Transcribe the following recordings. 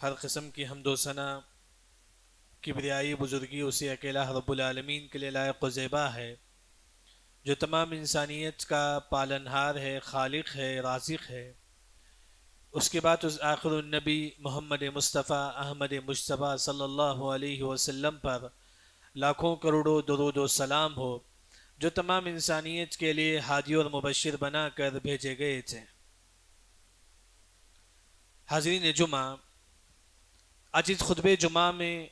ہر قسم کی حمد و ثنا کبریائی بزرگی اسی اکیلا رب العالمین کے لیے لائق و زیبا ہے، جو تمام انسانیت کا پالنہار ہے، خالق ہے، رازق ہے۔ اس کے بعد اس آخر النبی محمد مصطفیٰ احمد مجتبیٰ صلی اللہ علیہ وسلم پر لاکھوں کروڑوں درود و سلام ہو، جو تمام انسانیت کے لیے ہادی اور مبشر بنا کر بھیجے گئے تھے۔ حاضرین جمعہ، آج اس خطبہ جمعہ میں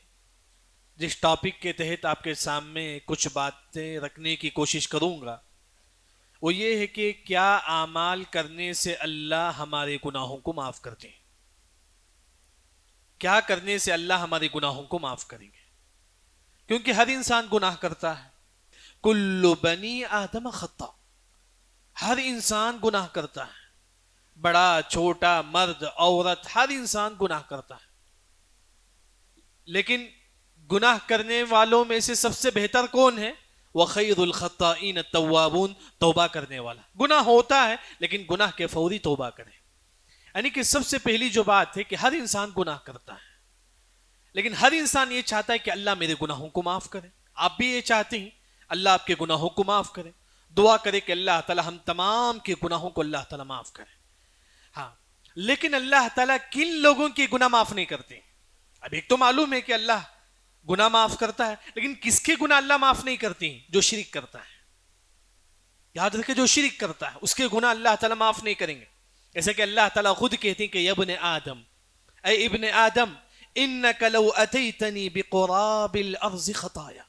جس ٹاپک کے تحت آپ کے سامنے کچھ باتیں رکھنے کی کوشش کروں گا وہ یہ ہے کہ کیا اعمال کرنے سے اللہ ہمارے گناہوں کو معاف کرتے ہیں؟ کیا کرنے سے اللہ ہمارے گناہوں کو معاف کریں گے؟ کیونکہ ہر انسان گناہ کرتا ہے۔ کل بنی آدم خطا، ہر انسان گناہ کرتا ہے، بڑا چھوٹا، مرد عورت، ہر انسان گناہ کرتا ہے۔ لیکن گناہ کرنے والوں میں سے سب سے بہتر کون ہے؟ وَخَيْرُ الْخَطَّائِينَ التَّوَّابُونَ، توبہ کرنے والا۔ گناہ ہوتا ہے لیکن گناہ کے فوری توبہ کرے۔ یعنی کہ سب سے پہلی جو بات ہے کہ ہر انسان گناہ کرتا ہے، لیکن ہر انسان یہ چاہتا ہے کہ اللہ میرے گناہوں کو معاف کرے۔ آپ بھی یہ چاہتے ہیں اللہ آپ کے گناہوں کو معاف کرے، دعا کرے کہ اللہ تعالی ہم تمام کے گناہوں کو اللہ تعالی معاف کرے۔ ہاں، لیکن اللہ تعالیٰ کن لوگوں کے گناہ معاف نہیں کرتے؟ اب ایک تو معلوم ہے کہ اللہ گناہ معاف کرتا ہے، لیکن کس کے گناہ اللہ معاف نہیں کرتے ہیں؟ جو شرک کرتا ہے۔ یاد رکھے، جو شرک کرتا ہے اس کے گناہ اللہ تعالیٰ معاف نہیں کریں گے۔ جیسے کہ اللہ تعالیٰ خود کہتے ہیں کہ یا ابن آدم، اے ابن آدم، انک لو اتیتنی بقراب الارض خطایا،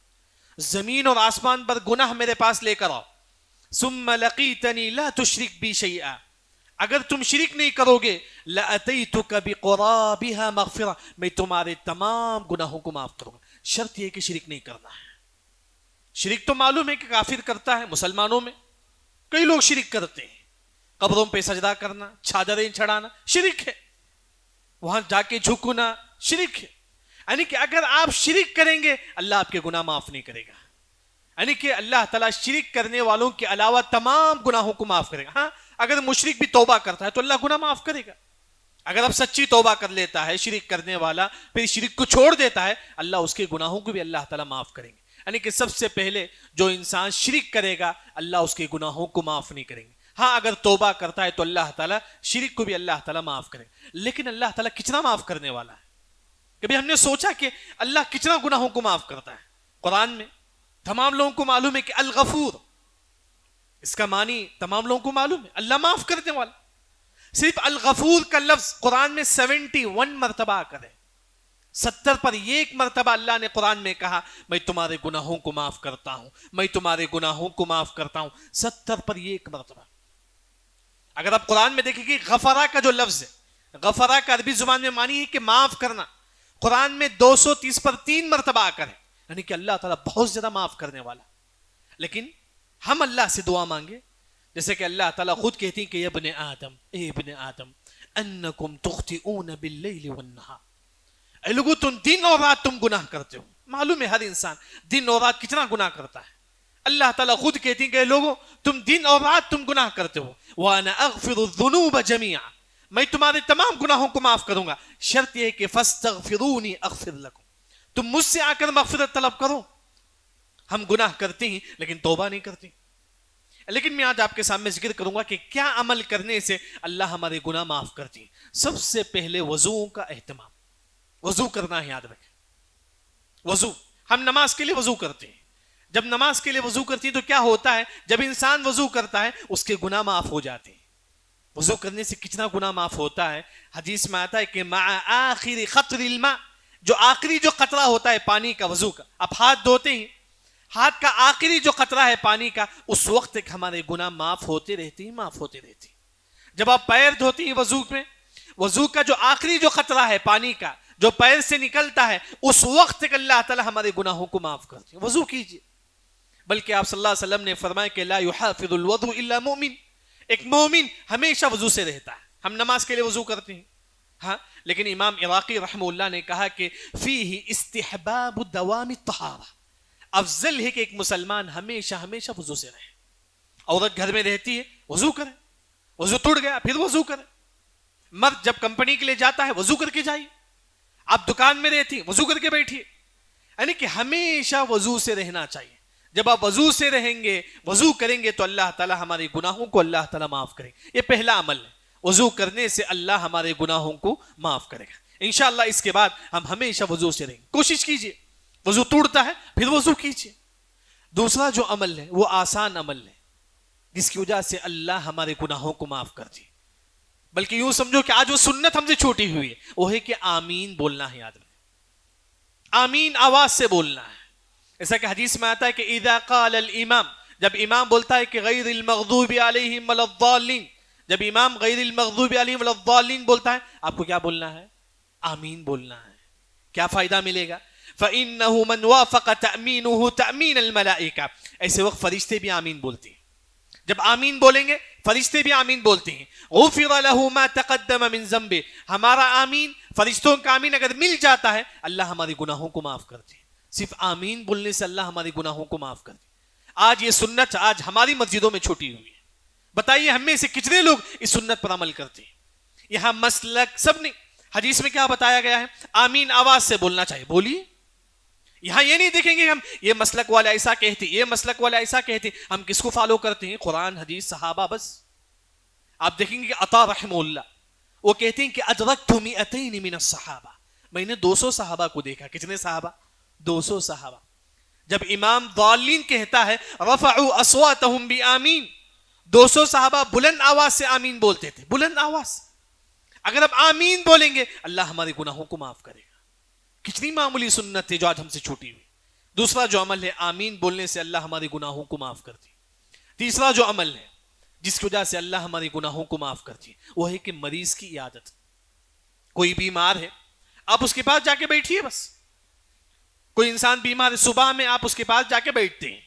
زمین اور آسمان پر گناہ میرے پاس لے کر آؤ، ثم لقیتنی لا تشرک بی شیئا، اگر تم شرک نہیں کرو گے، لَأَتَيْتُكَ بِقُرَابِهَا مَغْفِرَةً، میں تمہارے تمام گناہوں کو معاف کروں گا۔ شرط یہ کہ شرک نہیں کرنا ہے۔ شرک تو معلوم ہے کہ کافر کرتا ہے۔ مسلمانوں میں کئی لوگ شرک کرتے ہیں، قبروں پہ سجدہ کرنا، چادریں چڑھانا شرک ہے، وہاں جا کے جھکنا شرک ہے۔ یعنی کہ اگر آپ شرک کریں گے اللہ آپ کے گناہ معاف نہیں کرے گا۔ یعنی کہ اللہ تعالیٰ شرک کرنے والوں کے علاوہ تمام گناہوں کو معاف کرے گا۔ ہاں، اگر مشرک بھی توبہ کرتا ہے تو اللہ گناہ معاف کرے گا۔ اگر اب سچی توبہ کر لیتا ہے شرک کرنے والا، پھر شرک کو چھوڑ دیتا ہے، اللہ اس کے گناہوں کو بھی اللہ تعالیٰ معاف کریں گے۔ یعنی کہ سب سے پہلے جو انسان شرک کرے گا اللہ اس کے گناہوں کو معاف نہیں کریں گے۔ ہاں، اگر توبہ کرتا ہے تو اللہ تعالیٰ شرک کو بھی اللہ تعالیٰ معاف کرے گا۔ لیکن اللہ تعالیٰ کتنا معاف کرنے والا ہے؟ کبھی ہم نے سوچا کہ اللہ کتنا گناہوں کو معاف کرتا ہے؟ قرآن میں تمام لوگوں کو معلوم ہے کہ الغفور، اس کا معنی تمام لوگوں کو معلوم ہے، اللہ معاف کرنے والا۔ صرف الغفور کا لفظ قرآن میں 71 مرتبہ آ کر ہے۔ 70 پر ایک مرتبہ اللہ نے قرآن میں کہا میں تمہارے گناہوں کو معاف کرتا ہوں، میں تمہارے گناہوں کو معاف کرتا ہوں، 70 پر ایک مرتبہ۔ اگر آپ قرآن میں دیکھیں کہ غفرہ کا جو لفظ ہے، غفرہ کا عربی زبان میں معنی ہے کہ معاف کرنا، قرآن میں 230 پر 3 مرتبہ آ کر ہے۔ یعنی کہ اللہ تعالیٰ بہت زیادہ معاف کرنے والا۔ لیکن ہم اللہ سے دعا مانگے، جیسے کہ اللہ تعالیٰ خود کہتی ہیں کہ ابن آدم، اے ابن آدم، انکم تخطئون باللیل والنہار، اے لوگو تم دن اور رات تم گناہ کرتے ہو۔ معلوم ہے ہر انسان دن اور رات کتنا گناہ کرتا ہے۔ اللہ تعالیٰ خود کہتی ہیں کہ اے لوگو تم دن اور رات تم گناہ کرتے ہو، وانا اغفر الذنوب جميعا، میں تمہارے تمام گناہوں کو معاف کروں گا، شرط یہ ہے کہ فاستغفرونی اغفر لکم، تم مجھ سے آ کر مغفرت طلب کرو۔ ہم گناہ کرتے ہیں لیکن توبہ نہیں کرتے۔ لیکن میں آج آپ کے سامنے ذکر کروں گا کہ کیا عمل کرنے سے اللہ ہمارے گناہ معاف کرتی ہیں۔ سب سے پہلے وضو کا اہتمام، وضو کرنا ہے، یاد رکھیں۔ وضو، ہم نماز کے لیے وضو کرتے ہیں۔ جب نماز کے لیے وضو کرتی ہے تو کیا ہوتا ہے؟ جب انسان وضو کرتا ہے اس کے گناہ معاف ہو جاتے ہیں۔ وضو کرنے سے کتنا گناہ معاف ہوتا ہے؟ حدیث میں آتا ہے کہ مع آخر قطر الماء، جو آخری جو قطرہ ہوتا ہے پانی کا وضو کا، آپ ہاتھ دھوتے ہیں، ہاتھ کا آخری جو قطرہ ہے پانی کا، اس وقت تک ہمارے گناہ معاف ہوتے رہتے ہیں، معاف ہوتے رہتے ہیں۔ جب آپ پیر دھوتے ہیں وضو میں، وضو کا جو آخری جو قطرہ ہے پانی کا جو پیر سے نکلتا ہے، اس وقت تک اللہ تعالی ہمارے گناہوں کو معاف کرتے ہیں۔ وضو کیجئے۔ بلکہ آپ صلی اللہ علیہ وسلم نے فرمایا کہ لا يحافظ الوضوء الا مؤمن، ایک مومن ہمیشہ وضو سے رہتا ہے۔ ہم نماز کے لیے وضو کرتے ہیں، ہاں، لیکن امام عراقی رحمہ اللہ نے کہا کہ فیہ استحباب دوام الطہارہ، افضل ہے کہ ایک مسلمان ہمیشہ ہمیشہ وضو سے رہے۔ عورت گھر میں رہتی ہے وضو کرے، وضو ٹوٹ گیا پھر وضو کرے۔ مرد جب کمپنی کے لیے جاتا ہے وضو کر کے جائیے۔ آپ دکان میں رہتی ہیں وضو کر کے بیٹھیے. یعنی کہ ہمیشہ وضو سے رہنا چاہیے. جب آپ وضو سے رہیں گے, وضو کریں گے, تو اللہ تعالیٰ ہمارے گناہوں کو اللہ تعالیٰ معاف کرے گا. یہ پہلا عمل ہے, وضو کرنے سے اللہ ہمارے گناہوں کو معاف کرے گا. انشاءاللہ اس کے بعد ہم ہمیشہ وضو سے رہیں گے. کوشش کیجئے, وضو ٹوٹتا ہے پھر وضو کیجئے. دوسرا جو عمل ہے وہ آسان عمل ہے, جس کی وجہ سے اللہ ہمارے گناہوں کو معاف کر دی. بلکہ یوں سمجھو کہ آج وہ سنت ہم سے چھوٹی ہوئی ہے, وہ ہے کہ آمین بولنا ہے. یاد رکھیں, آمین آواز سے بولنا ہے. ایسا کہ حدیث میں آتا ہے کہ اذا قال الامام, جب امام بولتا ہے کہ غیر المغضوب علیہم ولا الضالین, جب امام غیر المغضوب علیہم ولا الضالین بولتا ہے, آپ کو کیا بولنا ہے؟ آمین بولنا ہے. کیا فائدہ ملے گا؟ فإنه من وافق تأمینه تأمین الملائکہ, ایسے وقت فرشتے بھی آمین بولتے ہیں. جب آمین بولیں گے فرشتے بھی آمین بولتے ہیں. غفر له ما تقدم من ذنبه, ہمارا آمین فرشتوں کا آمین اگر مل جاتا ہے اللہ ہمارے گناہوں کو معاف کرتے ہیں. صرف آمین بولنے سے اللہ ہمارے گناہوں کو معاف کرتے ہیں. آج یہ سنت آج ہماری مسجدوں میں چھوٹی ہوئی ہے. بتائیے ہم میں سے کتنے لوگ اس سنت پر عمل کرتے ہیں؟ یہاں مسلک سب نے, حدیث میں کیا بتایا گیا ہے؟ آمین آواز سے بولنا چاہیے, بولیے. یہاں یہ نہیں دیکھیں گے ہم یہ مسلک والے ایسا کہتے, یہ مسلک والے ایسا کہتے, ہم کس کو فالو کرتے ہیں؟ قرآن, حدیث, صحابہ, بس. آپ دیکھیں گے کہ عطا رحمہ اللہ وہ کہتے ہیں کہ ادرکت 200 من الصحابہ, میں نے 200 صحابہ کو دیکھا. کتنے صحابہ؟ 200 صحابہ. جب امام ضالین کہتا ہے رفعوا اصواتهم بآمین, 200 صحابہ بلند آواز سے آمین بولتے تھے, بلند آواز. اگر آپ آمین بولیں گے اللہ ہمارے گناہوں کو معاف کرے گا. کتنی معمولی سنت ہے جو آج ہم سے چھوٹی ہوئی. دوسرا جو عمل ہے, آمین بولنے سے اللہ ہمارے گناہوں کو معاف کرتی. تیسرا جو عمل ہے جس کی وجہ سے اللہ ہمارے گناہوں کو معاف کرتی, وہ ہے کہ مریض کی عیادت. کوئی بیمار ہے, آپ اس کے پاس جا کے بیٹھیے. بس کوئی انسان بیمار ہے, صبح میں آپ اس کے پاس جا کے بیٹھتے ہیں,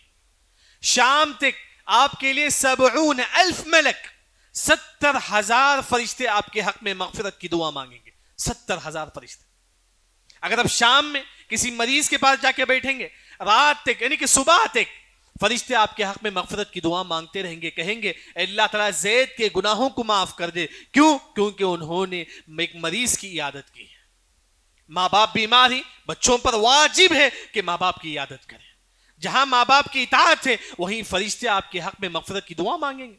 شام تک آپ کے لیے 70,000 ملک, 70,000 فرشتے آپ کے حق میں مغفرت کی دعا مانگیں گے. 70,000 فرشتے. اگر آپ شام میں کسی مریض کے پاس جا کے بیٹھیں گے, رات تک یعنی کہ صبح تک فرشتے آپ کے حق میں مغفرت کی دعا مانگتے رہیں گے, کہیں گے اے اللہ تعالیٰ زید کے گناہوں کو معاف کر دے. کیوں؟ کیونکہ انہوں نے ایک مریض کی عیادت کی ہے. ماں باپ بیمار ہی, بچوں پر واجب ہے کہ ماں باپ کی عیادت کریں. جہاں ماں باپ کی اطاعت ہے وہیں فرشتے آپ کے حق میں مغفرت کی دعا مانگیں گے.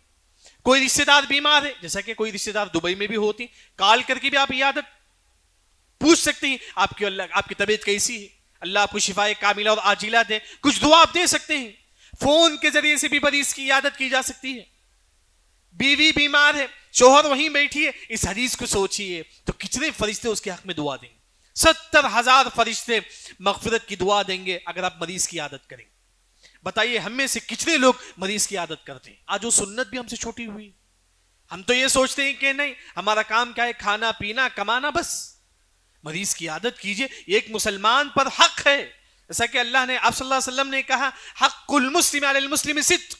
کوئی رشتہ دار بیمار ہے, جیسا کہ کوئی رشتہ دار دبئی میں بھی ہوتی, کال کر کے بھی آپ عیادت پوچھ سکتے ہیں آپ کی طبیعت کیسی ہے, اللہ آپ کو شفائے کاملہ اور عاجلہ دے. کچھ دعا آپ دے سکتے ہیں. فون کے ذریعے سے بھی مریض کی عیادت کی جا سکتی ہے. بیوی بیمار ہے, شوہر وہیں بیٹھی ہے, اس حدیث کو سوچئے تو کتنے فرشتے اس کے حق میں دعا دیں گے. 70,000 فرشتے مغفرت کی دعا دیں گے اگر آپ مریض کی عادت کریں. بتائیے ہم میں سے کتنے لوگ مریض کی عادت کرتے ہیں؟ آج وہ سنت بھی ہم سے چھوٹی ہوئی. ہم تو یہ سوچتے ہیں کہ نہیں, ہمارا کام کیا ہے, کھانا پینا کمانا, بس. مریض کی عادت کیجئے, یہ ایک مسلمان پر حق ہے. جیسا کہ اللہ نے, آپ صلی اللہ علیہ وسلم نے کہا حق المسلم علی المسلم ست,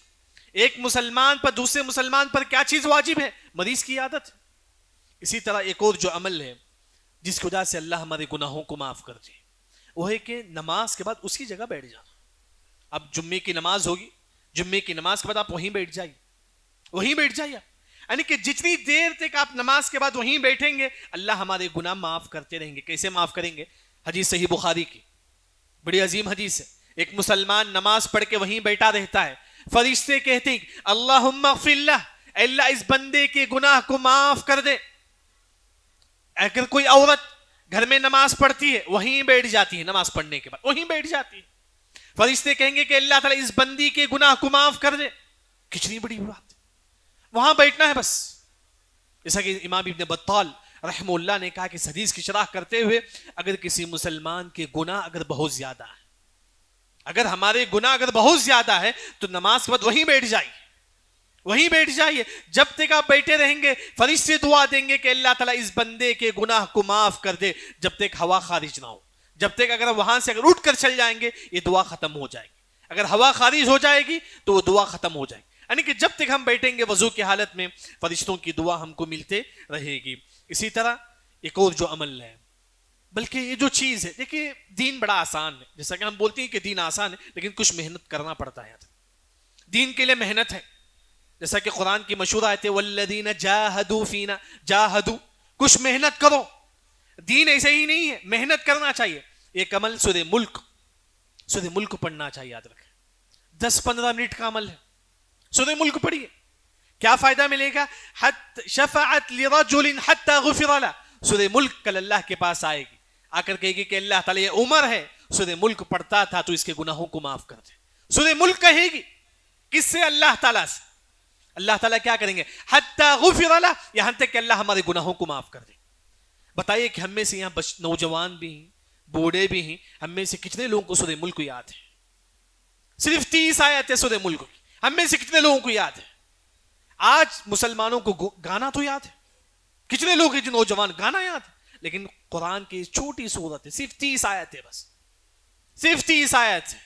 ایک مسلمان پر دوسرے مسلمان پر کیا چیز واجب ہے؟ مریض کی عادت. اسی طرح ایک اور جو عمل ہے جس کی وجہ سے اللہ ہمارے گناہوں کو معاف کر دے, وہ ہے کہ نماز کے بعد اسی جگہ بیٹھ جانا. اب جمعے کی نماز ہوگی, جمعے کی نماز کے بعد آپ وہیں بیٹھ جائیے, وہیں بیٹھ جائیے. یعنی کہ جتنی دیر تک آپ نماز کے بعد وہیں بیٹھیں گے اللہ ہمارے گناہ معاف کرتے رہیں گے. کیسے معاف کریں گے؟ حدیث صحیح بخاری کی, بڑی عظیم حدیث ہے. ایک مسلمان نماز پڑھ کے وہیں بیٹھا رہتا ہے, فرشتے کہتے ہیں اللہم اغفر لہ, اللہ اس بندے کے گناہ کو معاف کر دے. اگر کوئی عورت گھر میں نماز پڑھتی ہے وہیں بیٹھ جاتی ہے, نماز پڑھنے کے بعد وہیں بیٹھ جاتی ہے, فرشتے کہیں گے کہ اللہ تعالیٰ اس بندی کے گناہ کو معاف کر دے. کتنی بڑی بات, وہاں بیٹھنا ہے بس. جیسا کہ امام ابن بطال رحمہ اللہ نے کہا کہ اس حدیث کی شرح کرتے ہوئے, اگر کسی مسلمان کے گناہ اگر بہت زیادہ ہے, اگر ہمارے گناہ اگر بہت زیادہ ہے تو نماز کے بعد وہیں بیٹھ جائیے, وہیں بیٹھ جائیے. جب تک آپ بیٹھے رہیں گے فرشتے دعا دیں گے کہ اللہ تعالیٰ اس بندے کے گناہ کو معاف کر دے, جب تک ہوا خارج نہ ہو. جب تک اگر وہاں سے اگر اٹھ کر چل جائیں گے یہ دعا ختم ہو جائے گی. اگر ہوا خارج ہو جائے گی تو وہ دعا ختم ہو جائے گی. یعنی کہ جب تک ہم بیٹھیں گے وضو کی حالت میں فرشتوں کی دعا ہم کو ملتے رہے گی. اسی طرح ایک اور جو عمل ہے, بلکہ یہ جو چیز ہے, دیکھیے دین بڑا آسان ہے. جیسا کہ ہم بولتے ہیں کہ دین آسان ہے لیکن کچھ محنت کرنا پڑتا ہے. دین کے لیے محنت ہے. جیسا کہ قرآن کی مشہور آیت ہے والذین جاہدوا فینا, جاہدوا, کچھ محنت کرو. دین ایسے ہی نہیں ہے، محنت کرنا چاہیے. ایک عمل سورہ ملک پڑھنا چاہیے، یاد رکھیں 10-15 منٹ کا عمل ہے. سورہ ملک پڑھیے، کیا فائدہ ملے گا؟ شفاعت لرجل حتی غفر له. سورہ ملک کل اللہ کے پاس آئے گی، آ کر کہے گی کہ اللہ تعالیٰ یہ عمر ہے سورہ ملک پڑھتا تھا تو اس کے گناہوں کو معاف کر دے. سورہ ملک کہے گی کس سے؟ اللہ تعالیٰ سے. اللہ تعالیٰ کیا کریں گے؟ حتی غفر له، یہاں تک کہ اللہ ہمارے گناہوں کو معاف کر دے. بتائیے کہ ہم میں سے یہاں نوجوان بھی ہیں، بوڑھے بھی ہیں، ہم میں سے کتنے لوگوں کو سورہ ملک یاد ہے؟ صرف 30 آیت ہے سورہ ملک کی، ہم میں سے کتنے لوگوں کو یاد ہے؟ آج مسلمانوں کو گانا تو یاد ہے، کتنے لوگ ہیں جو نوجوان گانا یاد ہے، لیکن قرآن کی چھوٹی سورت ہے، صرف 30 آیت ہے، بس صرف 30 آیت ہے.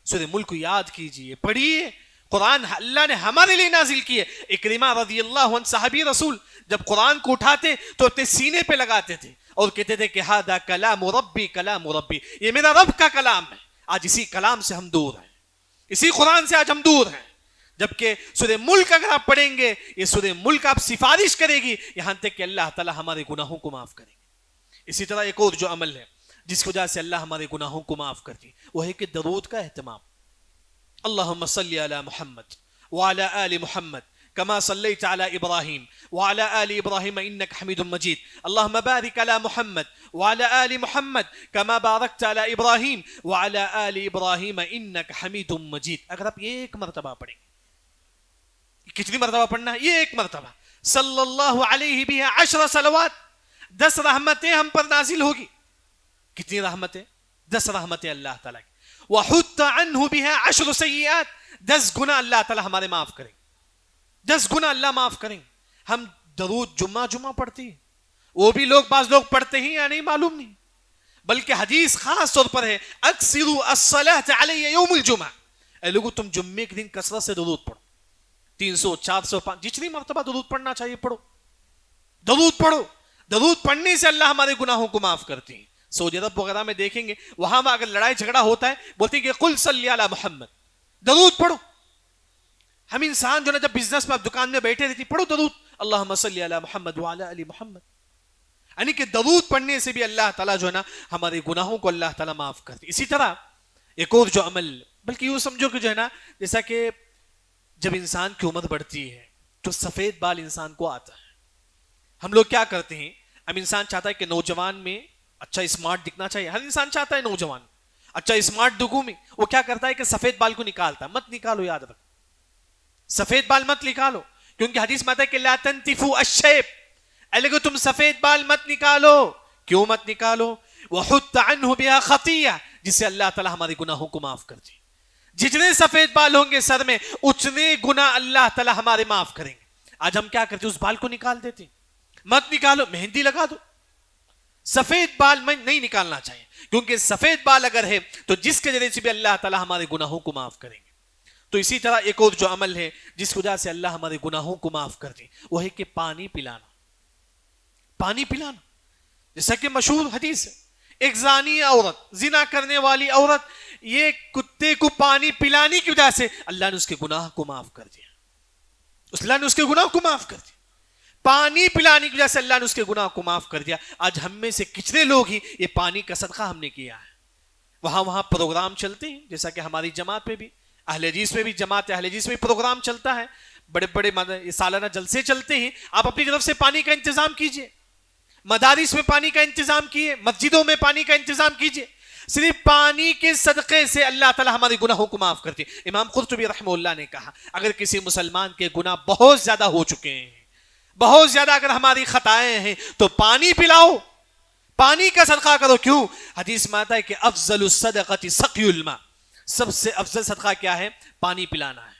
سورہ ملک کو یاد کیجئے، پڑھیے. قرآن اللہ نے ہمارے لیے نازل کی ہے. اکرمہ رضی اللہ عنہ صحابی رسول جب قرآن کو اٹھاتے تو اپنے سینے پہ لگاتے تھے اور کہتے تھے کہ ہذا کلام ربی، کلام ربی، یہ میرا رب کا کلام ہے. آج اسی کلام سے ہم دور ہیں، اسی قرآن سے آج ہم دور ہیں. جبکہ سورہ ملک اگر آپ پڑھیں گے، یہ سورہ ملک آپ سفارش کرے گی یہاں تک کہ اللہ تعالی ہمارے گناہوں کو معاف کریں گے. اسی طرح ایک اور جو عمل ہے جس کی وجہ سے اللہ ہمارے گناہوں کو معاف کرتی، وہ ہے کہ درود کا اہتمام. اللہم صلی علی محمد وعلی آل محمد كما صليت على إبراهيم وعلى آل إبراهيم إنك حميد مجيد. اللهم بارك على محمد وعلى آل محمد كما باركت على إبراهيم وعلى آل إبراهيم إنك حميد مجيد. اگر آپ یہ ایک مرتبہ پڑھیں، کتنی مرتبہ پڑھنا ہے؟ یہ ایک مرتبہ. صلی اللہ علیہ بہ 10 صلوات، 10 رحمتیں ہم پر نازل ہوگی. کتنی رحمتیں؟ 10 رحمتیں اللہ تعالیٰ کی. وحط عنہ بہ 10 سیئات، 10 گناہ اللہ تعالیٰ ہمارے معاف کریں، 10 گناہ اللہ معاف کریں. ہم درود جمعہ پڑھتے ہیں، وہ بھی بعض لوگ پڑھتے ہیں یا نہیں معلوم نہیں، بلکہ حدیث خاص طور پر ہے اکثروا الصلاۃ علی یوم الجمعہ. اے لوگوں تم جمعے کے دن کثرت سے درود پڑھو، 300 400 500 جتنی مرتبہ درود پڑھنا چاہیے پڑھو. درود پڑھو، درود پڑھنے سے اللہ ہمارے گناہوں کو معاف کرتے ہیں. سعودی عرب وغیرہ میں دیکھیں گے، وہاں اگر لڑائی جھگڑا ہوتا ہے بولتے ہیں کہ قل صلی علی محمد، درود پڑھو. ہم انسان جو نا جب بزنس میں دکان میں بیٹھے رہتی پڑھو درود، اللہم صلی علی محمد وعلی آل محمد. یعنی کہ درود پڑھنے سے بھی اللہ تعالیٰ جو ہے نا ہمارے گناہوں کو اللہ تعالیٰ معاف کرتے. اسی طرح ایک اور جو عمل، بلکہ یوں سمجھو کہ جو ہے نا جیسا کہ جب انسان کی عمر بڑھتی ہے تو سفید بال انسان کو آتا ہے. ہم لوگ کیا کرتے ہیں، اب انسان چاہتا ہے کہ نوجوان میں اچھا اسمارٹ دکھنا چاہیے، ہر انسان چاہتا ہے نوجوان اچھا اسمارٹ دکھوں میں. وہ کیا کرتا ہے کہ سفید بال کو نکالتا ہے. مت نکالو، یاد رکھ، سفید بال مت نکالو، کیونکہ حدیث میں آتا ہے کہ لا تنتفوا الشیب، اگر تم سفید بال مت نکالو. کیوں مت نکالو؟ وحط عنہ بها خطیہ، جس سے اللہ تعالی ہمارے گناہوں کو معاف کر دے. جتنے سفید بال ہوں گے سر میں اتنے گناہ اللہ تعالی ہمارے معاف کریں گے. آج ہم کیا کرتے ہیں، اس بال کو نکال دیتے. مت نکالو، مہندی لگا دو. سفید بال میں نہیں نکالنا چاہیے، کیونکہ سفید بال اگر ہے تو جس کے ذریعے سے بھی اللہ تعالی ہمارے گناہوں کو معاف کریں گے. تو اسی طرح ایک اور جو عمل ہے جس وجہ سے اللہ ہمارے گناہوں کو معاف کرتے، وہ ہے کہ پانی پلانا. پانی پلانا، جیسا کہ مشہور حدیث ہے، ایک زانی عورت، زنا کرنے والی عورت، یہ کتے کو پانی پلانے کی وجہ سے اللہ نے اس کے گناہ کو معاف کر دیا. اللہ نے اس کے گناہ کو معاف کر دیا. پانی پلانے کی وجہ سے اللہ نے اس کے گناہ کو معاف کر دیا. آج ہم میں سے کتنے لوگ ہی یہ پانی کا صدقہ ہم نے کیا ہے. وہاں پروگرام چلتے ہیں، جیسا کہ ہماری جماعت میں بھی، اہل حدیث میں بھی، جماعت اہل حدیث میں پروگرام چلتا ہے، بڑے سالانہ جلسے چلتے ہیں. آپ اپنی طرف سے پانی کا انتظام کیجئے، مدارس میں پانی کا انتظام کیجئے، مسجدوں میں پانی کا انتظام کیجئے. صرف پانی کے صدقے سے اللہ تعالی ہمارے گناہوں کو معاف کرتے. امام قرطبی رحمہ اللہ نے کہا اگر کسی مسلمان کے گناہ بہت زیادہ ہو چکے ہیں، بہت زیادہ اگر ہماری خطائیں ہیں، تو پانی پلاؤ، پانی کا صدقہ کرو. کیوں؟ حدیث میں آتا ہے کہ افضل الصدقۃ سقی الماء، سب سے افضل صدقہ کیا ہے؟ پانی پلانا ہے.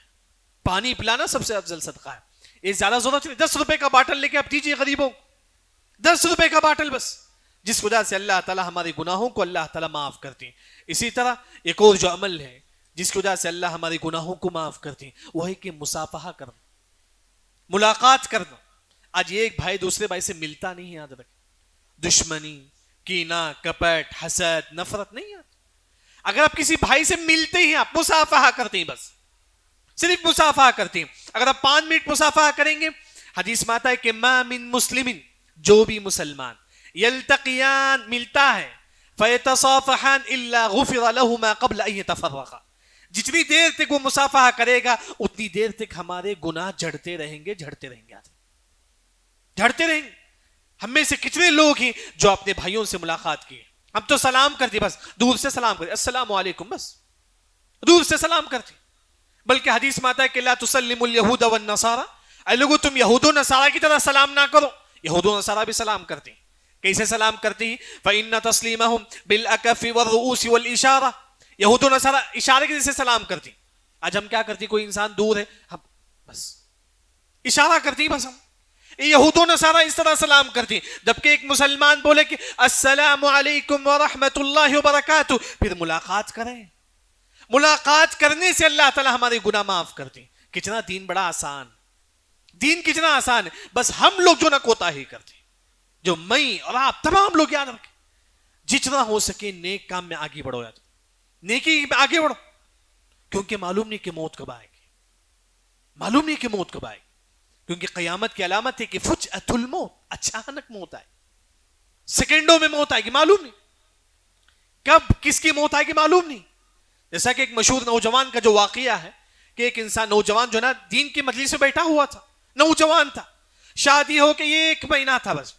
پانی پلانا سب سے افضل صدقہ ہے. یہ زیادہ ضرورت نہیں، 10 روپے کا باٹل لے کے آپ دیجیے غریبوں، 10 روپے کا باٹل بس، جس وجہ سے اللہ تعالی ہمارے گناہوں کو اللہ تعالی معاف کرتے ہیں. اسی طرح ایک اور جو عمل ہے جس کی وجہ سے اللہ ہمارے گناہوں کو معاف کرتے ہیں، وہ ہے کہ مصافحہ کرنا، ملاقات کرنا. آج ایک بھائی دوسرے بھائی سے ملتا نہیں ہے. یاد رکھ، دشمنی، کینہ، کپٹ، حسد، نفرت نہیں آتی. اگر آپ کسی بھائی سے ملتے ہیں، آپ مصافحہ کرتے ہیں، بس صرف مصافحہ کرتے ہیں. اگر آپ 5 منٹ مصافحہ کریں گے، حدیث میں آتا ہے کہ ما من مسلم، جو بھی مسلمان یلتقیان ملتا ہے، فیتصافحان الا غفر لہما قبل ان یتفرقا، جتنی دیر تک وہ مصافحہ کرے گا اتنی دیر تک ہمارے گناہ جھڑتے رہیں گے، جھڑتے رہیں گے، جھڑتے رہیں گے۔ ہم میں سے کتنے لوگ ہیں جو اپنے بھائیوں سے ملاقات کیے، ہم تو سلام کرتے، بس دور سے سلام کرتے، السلام علیکم، بس دور سے سلام کرتے، بلکہ حدیث میں آتا ہے کہ لا تسلموا اليہود والنصارى، اے لوگو تم یہود و نصارہ کی طرح سلام نہ کرو۔ یہود و نصارہ بھی سلام کرتے ہیں، کیسے سلام کرتے ہیں؟ فإن تسلیمهم بالأکف والرؤوس والاشارہ، یہود و نصارہ اشارے کے جیسے سلام کرتے ہیں۔ آج ہم کیا کرتے ہیں؟ کوئی انسان دور ہے، ہم بس اشارہ کرتے ہیں، بس ہم یہود و نصارہ اس طرح سلام کرتے ہیں، جبکہ ایک مسلمان بولے کہ السلام علیکم ورحمۃ اللہ وبرکاتہ، پھر ملاقات کریں۔ ملاقات کرنے سے اللہ تعالی ہمارے گناہ معاف کرتے ہیں۔ کتنا دین بڑا آسان، دین کتنا آسان ہے، بس ہم لوگ جو نہ کوتاہی کرتے ہیں، جو میں اور آپ تمام لوگ یاد رکھیں، جتنا ہو سکے نیک کام میں آگے بڑھو، یاد نیکی میں آگے بڑھو، کیونکہ معلوم نہیں کہ موت کب آئے گی، معلوم نہیں کہ موت کب آئے گی، کیونکہ قیامت کی علامت ہے کہ فجأۃ الموت، اچانک موت آئے، سیکنڈوں میں موت آئے گی، معلوم نہیں کب کس کی موت آئے گی، معلوم نہیں۔ جیسا کہ ایک مشہور نوجوان کا جو واقعہ ہے کہ ایک انسان نوجوان جو نا دین کی مجلس میں بیٹھا ہوا تھا، نوجوان تھا، شادی ہو کے یہ 1 مہینہ تھا، بس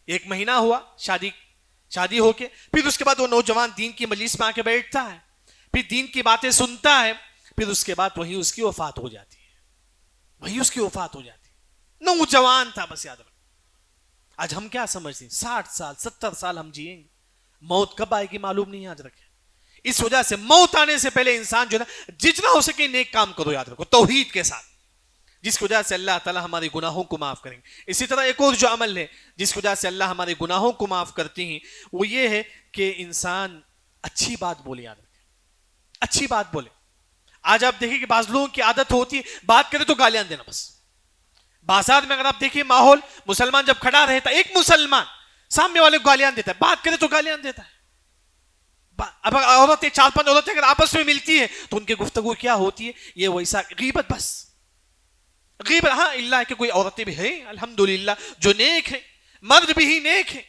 1 مہینہ ہوا شادی ہو کے، پھر اس کے بعد وہ نوجوان دین کی مجلس میں آ کے بیٹھتا ہے، پھر دین کی باتیں سنتا ہے، پھر اس کے بعد وہیں اس کی وفات ہو جاتی ہے، وہیں اس کی وفات ہو جاتی ہے۔ نوجوان تھا، بس یاد رکھ۔ آج ہم کیا سمجھتے ہیں 60 سال 70 سال ہم جیئیں گے، موت کب آئے گی معلوم نہیں، یاد رکھیں۔ اس وجہ سے موت آنے سے پہلے انسان جو ہے جتنا ہو سکے نیک کام کرو، یاد رکھو توحید کے ساتھ، جس کی وجہ سے اللہ تعالی ہمارے گناہوں کو معاف کریں گے۔ اسی طرح ایک اور جو عمل ہے جس کی وجہ سے اللہ ہمارے گناہوں کو معاف کرتے ہیں، وہ یہ ہے کہ انسان اچھی بات بولے، یاد رکھے اچھی بات بولے۔ آج آپ دیکھیں کہ بعض لوگوں کی عادت ہوتی ہے بات کرے تو گالیاں دینا، بس بازار میں اگر آپ دیکھیں ماحول، مسلمان جب کھڑا رہتا ہے، ایک مسلمان سامنے والے کو گالیاں دیتا ہے، بات کرے تو گالیاں دیتا ہے۔ اب عورتیں 4-5 عورتیں اگر آپس میں ملتی ہے تو ان کی گفتگو کیا ہوتی ہے؟ یہ ویسا غیبت، بس غیبت۔ ہاں اللہ کہ کوئی عورتیں بھی ہیں الحمدللہ جو نیک ہیں، مرد بھی ہی نیک ہیں،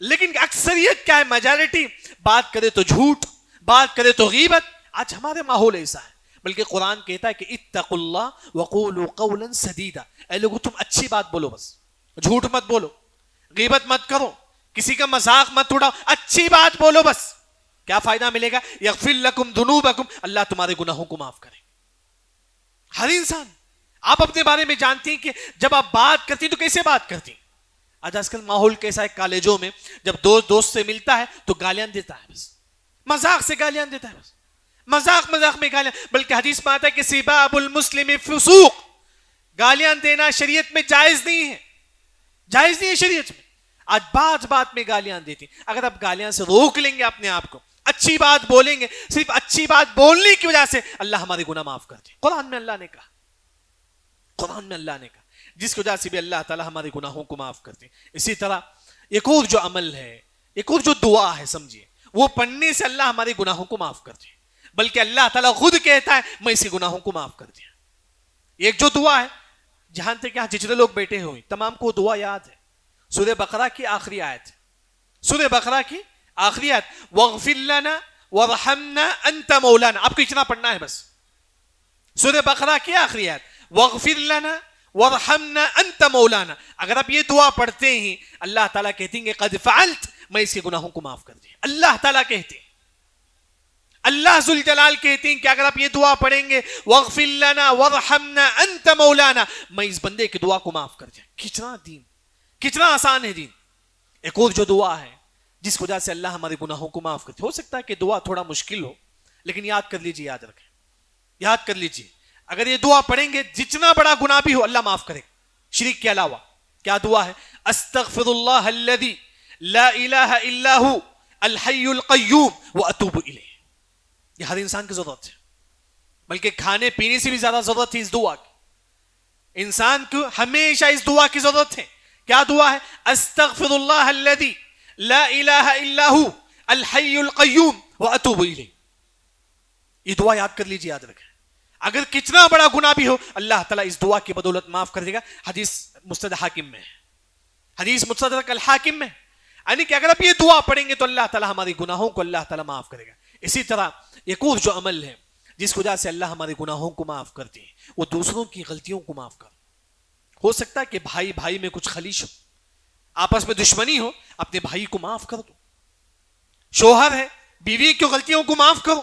لیکن اکثریت کیا ہے؟ میجارٹی بات کرے تو جھوٹ، بات کرے تو غیبت۔ آج ہمارے ماحول ایسا ہے، بلکہ قرآن کہتا ہے کہ اتقوا اللہ وقولوا قولا سدیدا، اے لوگو تم اچھی بات بولو، بس جھوٹ مت بولو، غیبت مت کرو، کسی کا مذاق مت اڑاؤ، اچھی بات بولو، بس کیا فائدہ ملے گا؟ یغفر لکم ذنوبکم، اللہ تمہارے گناہوں کو معاف کرے۔ ہر انسان، آپ اپنے بارے میں جانتی ہیں کہ جب آپ بات کرتی ہیں تو کیسے بات کرتی ہیں۔ آج کل ماحول کیسا ہے، کالجوں میں جب دوست سے ملتا ہے تو گالیاں دیتا ہے، بس مذاق سے گالیاں دیتا ہے، بس مذاق میں گالیاں، بلکہ حدیث میں آتا ہے کہ سباب المسلم فسوق، گالیاں دینا شریعت میں جائز نہیں ہے، جائز نہیں ہے شریعت میں۔ آج بات میں گالیاں دیتی، اگر آپ گالیاں سے روک لیں گے اپنے آپ کو، اچھی بات بولیں گے، صرف اچھی بات بولنے کی وجہ سے اللہ ہمارے گناہ معاف کرتے ہیں۔ قرآن میں اللہ نے کہا، جس کی وجہ سے بھی اللہ تعالی ہمارے گناہوں کو معاف کرتے ہیں۔ اسی طرح ایک اور جو عمل ہے، ایک اور جو دعا ہے، سمجھیے وہ پڑھنے سے اللہ ہمارے گناہوں کو معاف کرتے ہیں، بلکہ اللہ تعالیٰ خود کہتا ہے میں اسی گناہوں کو معاف کر دیا۔ ایک جو دعا ہے، جہاں تک یہاں جتنے لوگ بیٹھے ہوئے تمام کو دعا یاد ہے، سورہ بقرہ کی آخری آیت، سورہ بقرہ کی آخری آیت، وَاغْفِرْ لَنَا وَارْحَمْنَا أَنْتَ مَوْلَانَا، آپ کو اتنا پڑھنا ہے بس، سورہ بقرہ کی آخری آیت، وَاغْفِرْ لَنَا وَارْحَمْنَا أَنْتَ مَوْلَانَا۔ اگر آپ یہ دعا پڑھتے ہیں اللہ تعالیٰ کہتے ہیں کہ قَدْ فَعَلْتَ، میں اس کے گناہوں کو معاف کر دیا۔ اللہ تعالیٰ کہتے ہیں، اللہ ذوالجلال کہتے ہیں کہ اگر آپ یہ دعا پڑھیں گے وَاغْفِرْ لَنَا وَارْحَمْنَا أَنْتَ مَوْلَانَا، میں اس بندے کی دعا کو معاف کر دیا۔ کتنا دین، کتنا آسان ہے دین۔ ایک اور جو دعا ہے جس کی وجہ سے اللہ ہمارے گناہوں کو معاف کرتے، ہو سکتا ہے کہ دعا تھوڑا مشکل ہو، لیکن یاد کر لیجیے، یاد رکھیں، یاد کر لیجیے، اگر یہ دعا پڑھیں گے جتنا بڑا گناہ بھی ہو اللہ معاف کرے، شرک کے علاوہ۔ کیا دعا ہے؟ استغفر اللہ الذی لا الہ الا ہو الحی القیوم واتوب الیہ۔ یہ ہر انسان کی ضرورت ہے، بلکہ کھانے پینے سے بھی زیادہ ضرورت ہے اس دعا کی۔ انسان کو ہمیشہ اس دعا کی ضرورت ہے۔ کیا دعا ہے؟ استغفر اللہ الذی لا الہ الا ہو الحی القیوم واتوب الیہ۔ یہ دعا یاد کر لیجیے، یاد رکھیں، اگر کتنا بڑا گناہ بھی ہو اللہ تعالیٰ اس دعا کی بدولت معاف کر دے گا۔ حدیث مستدرک حاکم میں ہے، حدیث مستدرک الحاکم میں، یعنی کہ اگر آپ یہ دعا پڑھیں گے تو اللہ تعالیٰ ہماری گناہوں کو اللہ تعالیٰ معاف کرے گا. اسی طرح ایک اور جو عمل ہے جس کی وجہ سے اللہ ہمارے گناہوں کو معاف کرتے ہیں وہ دوسروں کی غلطیوں کو معاف کر. ہو سکتا ہے کہ بھائی بھائی میں کچھ خلیش ہو, آپس میں دشمنی ہو, اپنے بھائی کو معاف کر دو. شوہر ہے, بیوی کی غلطیوں کو معاف کرو.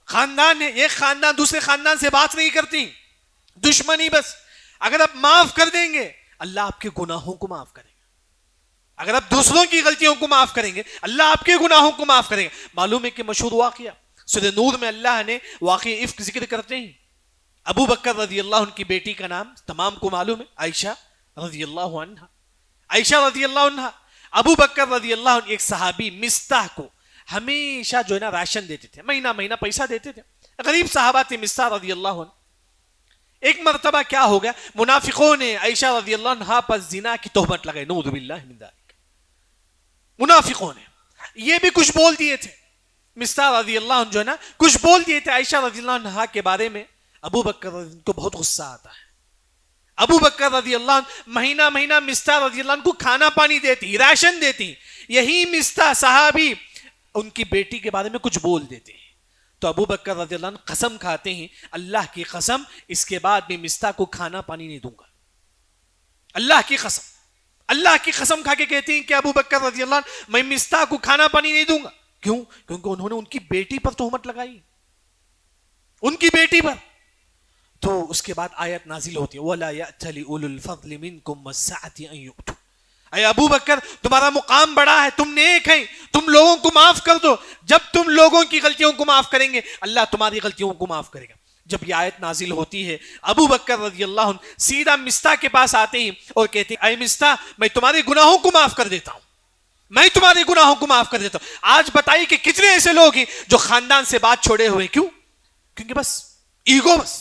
خاندان ہے, ایک خاندان دوسرے خاندان سے بات نہیں کرتی, دشمنی بس. اگر آپ معاف کر دیں گے اللہ آپ کے گناہوں کو معاف کرے گا. اگر آپ دوسروں کی غلطیوں کو معاف کریں گے اللہ آپ کے گناہوں کو معاف کرے گا. معلوم ہے کہ مشہور واقعہ سورہ نور میں اللہ نے واقعہ افک ذکر کرتے ہیں. ابو بکر رضی اللہ عنہ کی بیٹی کا نام تمام کو معلوم ہے, عائشہ رضی اللہ عنہ. عائشہ رضی اللہ عنہ, ابو بکر رضی اللہ عنہ ایک صحابی مستح کو ہمیشہ جو ہے نا راشن دیتے تھے, مہینہ مہینہ پیسہ دیتے تھے. غریب صحابہ تھے مستح رضی اللہ عنہ. ایک مرتبہ کیا ہو گیا, منافقوں نے عائشہ رضی اللہ عنہ پر زنا کی تہمت لگائی. نعوذ باللہ من ذالک. منافقوں نے یہ بھی کچھ بول دیے تھے, مستح رضی اللہ عنہ جو ہے نا کچھ بول دیے تھے عائشہ رضی اللہ عنہ کے بارے میں. ابو بکر رضی اللہ عنہ کو بہت غصہ آتا ہے. ابو بکر رضی اللہ عنہ مہینہ مہینہ مستح رضی اللہ عنہ کو کھانا پانی دیتی, راشن دیتی. یہی مستح صحابی ان کی بیٹی کے بارے میں کچھ بول دیتے ہیں تو ابو بکر رضی اللہ عنہ قسم کھاتے ہیں, اللہ کی قسم اس کے بعد میں مستح کو کھانا پانی نہیں دوں گا. اللہ کی قسم, اللہ کی قسم کھا کے کہتے ہیں کہ ابو بکر رضی اللہ عنہ میں مستح کو کھانا پانی نہیں دوں گا. کیوں؟ کیونکہ انہوں نے ان کی بیٹی پر تہمت لگائی, ان کی بیٹی پر. تو اس کے بعد آیت نازل ہوتی ہے وَلَا يَأْتَلِ أُولُو الْفَضْلِ مِنْكُمْ وَالسَّعَةِ أَن يُؤْتُوا. اے ابو بکر تمہارا مقام بڑا ہے, تم نیک ہیں, تم لوگوں کو معاف کر دو. جب تم لوگوں کی غلطیوں کو معاف کریں گے اللہ تمہاری غلطیوں کو معاف کرے گا. جب یہ آیت نازل ہوتی ہے ابو بکر رضی اللہ عنہ سیدھا مستح کے پاس آتے ہیں اور کہتے ہیں اے مستح میں تمہارے گناہوں کو معاف کر دیتا ہوں, میں تمہارے گناہوں کو معاف کر دیتا ہوں. آج بتائیے کہ کتنے ایسے لوگ ہیں جو خاندان سے بات چھوڑے ہوئے. کیوں؟ کیونکہ بس ایگو, بس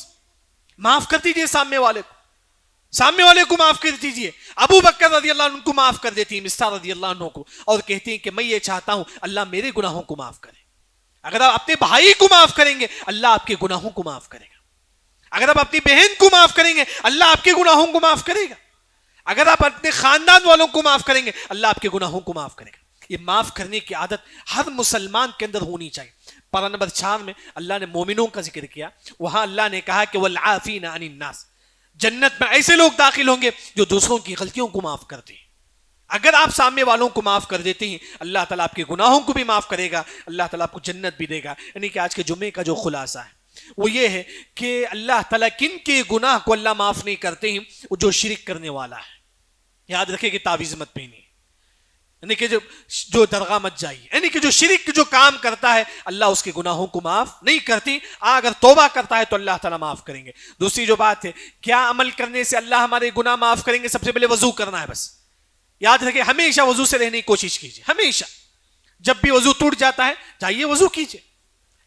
معاف کر دیجئے سامنے والے کو, سامنے والے کو معاف کر دیجئے. ابو بکر رضی اللہ عنہ کو معاف کر دیتی مستح رضی اللہ عنہ کو اور کہتی ہیں کہ میں یہ چاہتا ہوں اللہ میرے گناہوں کو معاف کرے. اگر آپ اپنے بھائی کو معاف کریں گے اللہ آپ کے گناہوں کو معاف کرے گا. اگر آپ اپنی بہن کو معاف کریں گے اللہ آپ کے گناہوں کو معاف کرے گا. اگر آپ اپنے خاندان والوں کو معاف کریں گے اللہ آپ کے گناہوں کو معاف کرے گا. یہ معاف کرنے کی عادت ہر مسلمان کے اندر ہونی چاہیے. پارہ نمبر 4 میں اللہ نے مومنوں کا ذکر کیا, وہاں اللہ نے کہا کہ والعافین عن الناس, جنت میں ایسے لوگ داخل ہوں گے جو دوسروں کی غلطیوں کو معاف کرتے ہیں. اگر آپ سامنے والوں کو معاف کر دیتے ہیں اللہ تعالیٰ آپ کے گناہوں کو بھی معاف کرے گا, اللہ تعالیٰ آپ کو جنت بھی دے گا. یعنی کہ آج کے جمعے کا جو خلاصہ ہے وہ یہ ہے کہ اللہ تعالیٰ کن کے گناہ کو اللہ معاف نہیں کرتے ہیں, وہ جو شرک کرنے والا ہے. یاد رکھے کہ تعویذ مت پہنی, یعنی کہ جو درگاہ مت جائیے, یعنی کہ جو شرک جو کام کرتا ہے اللہ اس کے گناہوں کو معاف نہیں کرتی. اگر توبہ کرتا ہے تو اللہ تعالیٰ معاف کریں گے. دوسری جو بات ہے کیا عمل کرنے سے اللہ ہمارے گناہ معاف کریں گے, سب سے پہلے وضو کرنا ہے. بس یاد رکھے ہمیشہ وضو سے رہنے کی کوشش کیجیے. ہمیشہ جب بھی وضو ٹوٹ جاتا ہے جائیے وضو کیجیے.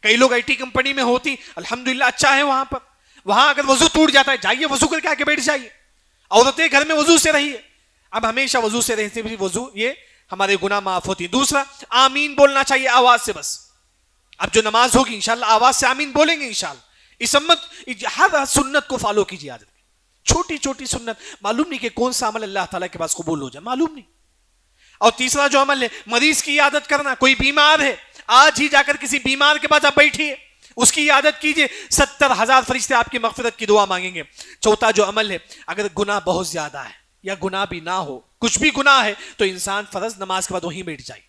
کئی لوگ آئی ٹی کمپنی میں ہوتی الحمدللہ اچھا ہے وہاں پر, وہاں اگر وضو ٹوٹ جاتا ہے جائیے وضو کر کے آ کے بیٹھ جائیے. عورتیں گھر میں وضو سے رہیے. اب ہمیشہ وضو سے رہتے بھی وضو یہ ہمارے گناہ معاف ہوتی ہیں. دوسرا آمین بولنا چاہیے آواز سے. بس اب جو نماز ہوگی انشاءاللہ آواز سے آمین بولیں گے انشاءاللہ. اس امت ہر سنت کو فالو کیجیے. عادت چھوٹی چھوٹی سنت, معلوم نہیں کہ کون سا عمل اللہ تعالیٰ کے پاس قبول ہو جائے, معلوم نہیں. اور تیسرا جو عمل ہے مریض کی عادت کرنا. کوئی بیمار ہے آج ہی جا کر کسی بیمار کے پاس آپ بیٹھیے, اس کی عادت کیجیے, 70,000 فرشتے آپ کی مغفرت کی دعا مانگیں گے. چوتھا جو عمل ہے اگر گناہ بہت زیادہ ہے یا گناہ بھی نہ ہو, کچھ بھی گناہ ہے تو انسان فرض نماز کے بعد وہیں بیٹھ جائے.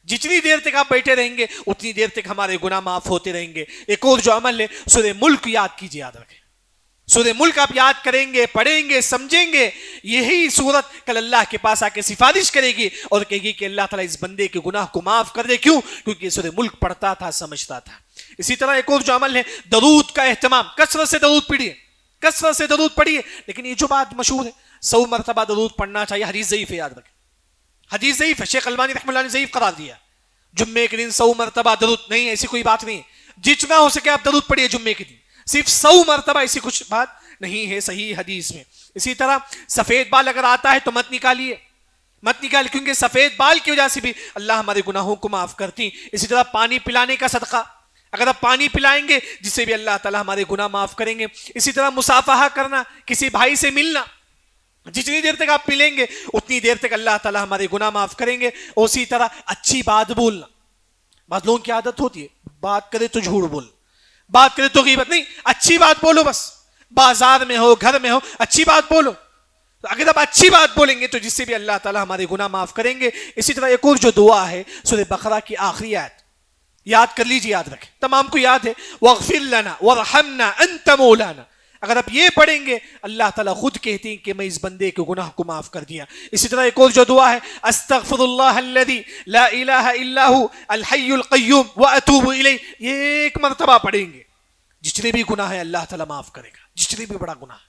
جتنی دیر تک آپ بیٹھے رہیں گے اتنی دیر تک ہمارے گناہ معاف ہوتے رہیں گے. ایک اور جو عمل ہے سورہ ملک یاد کیجیے. یاد رکھیں سورہ ملک آپ یاد کریں گے, پڑھیں گے, سمجھیں گے, یہی سورت کل اللہ کے پاس آ کے سفارش کرے گی اور کہے گی کہ اللہ تعالیٰ اس بندے کے گناہ کو معاف کر دے. کیوں؟ کیونکہ یہ سورہ ملک پڑھتا تھا, سمجھتا تھا. اسی طرح ایک اور جو عمل ہے درود کا اہتمام. کثرت سے درود پڑھیے, کثرت سے درود پڑھیے. لیکن یہ جو بات مشہور ہے 100 مرتبہ درود پڑھنا چاہیے, حدیث ضعیف ہے. یاد رکھیں حدیث ضعیف ہے, شیخ البانی رحمہ اللہ نے ضعیف قرار دیا. جمعے کے دن 100 مرتبہ درود نہیں, ایسی کوئی بات نہیں. جتنا ہو سکے آپ درود پڑھیے جمعے کے دن, صرف 100 مرتبہ, ایسی کچھ بات نہیں ہے صحیح حدیث میں. اسی طرح سفید بال اگر آتا ہے تو مت نکالیے, مت نکالیے, کیونکہ سفید بال کی وجہ سے بھی اللہ ہمارے گناہوں کو معاف کرتی. اسی طرح پانی پلانے کا صدقہ, اگر آپ پانی پلائیں گے جس سے بھی اللہ تعالیٰ ہمارے گناہ معاف کریں گے. اسی طرح مصافحہ کرنا, کسی بھائی سے ملنا, جتنی دیر تک آپ پی لیں گے اتنی دیر تک اللہ تعالیٰ ہمارے گناہ معاف کریں گے. اسی طرح اچھی بات بولنا. بعض لوگوں کی عادت ہوتی ہے بات کرے تو جھوٹ بول, بات کرے تو غیبت نہیں, اچھی بات بولو بس. بازار میں ہو, گھر میں ہو, اچھی بات بولو. اگر آپ اچھی بات بولیں گے تو جس سے بھی اللہ تعالیٰ ہمارے گناہ معاف کریں گے. اسی طرح ایک اور جو دعا ہے سورہ بقرہ کی آخری آیت, یاد کر لیجیے, یاد رکھیں, تمام کو یاد ہے, وَاغْفِرْ لَنَا وَارْحَمْنَا أَنْتَ مَوْلَانَا. اگر آپ یہ پڑھیں گے اللہ تعالیٰ خود کہتے ہیں کہ میں اس بندے کے گناہ کو معاف کر دیا. اسی طرح ایک اور جو دعا ہے, استغفر اللہ الذی لا الہ الا هو الحی القیوم واتوب الیہ, یہ ایک مرتبہ پڑھیں گے جتنے بھی گناہ ہے اللہ تعالیٰ معاف کرے گا, جتنے بھی بڑا گناہ.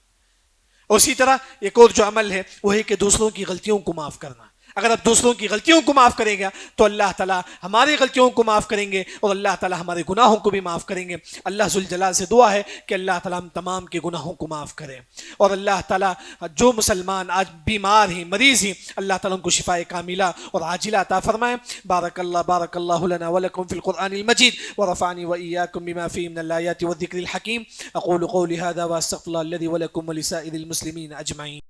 اسی طرح ایک اور جو عمل ہے وہ ہے کہ دوسروں کی غلطیوں کو معاف کرنا. اگر آپ دوسروں کی غلطیوں کو معاف کریں گے تو اللہ تعالیٰ ہماری غلطیوں کو معاف کریں گے اور اللہ تعالیٰ ہمارے گناہوں کو بھی معاف کریں گے. اللہ ذوالجلال سے دعا ہے کہ اللہ تعالیٰ ہم تمام کے گناہوں کو معاف کرے. اور اللہ تعالیٰ جو مسلمان آج بیمار ہیں, مریض ہیں, اللہ تعالیٰ ان کو شفاء کاملہ اور عاجلہ عطا فرمائے. بارک اللہ لنا ولکم فی القرآن المجید ورفعنی وإیاکم بما فیہ من الآیات والذکر الحکیم. اقول قولی ھذا واستغفر اللہ الذی ولکم ولسائر المسلمین اجمعین.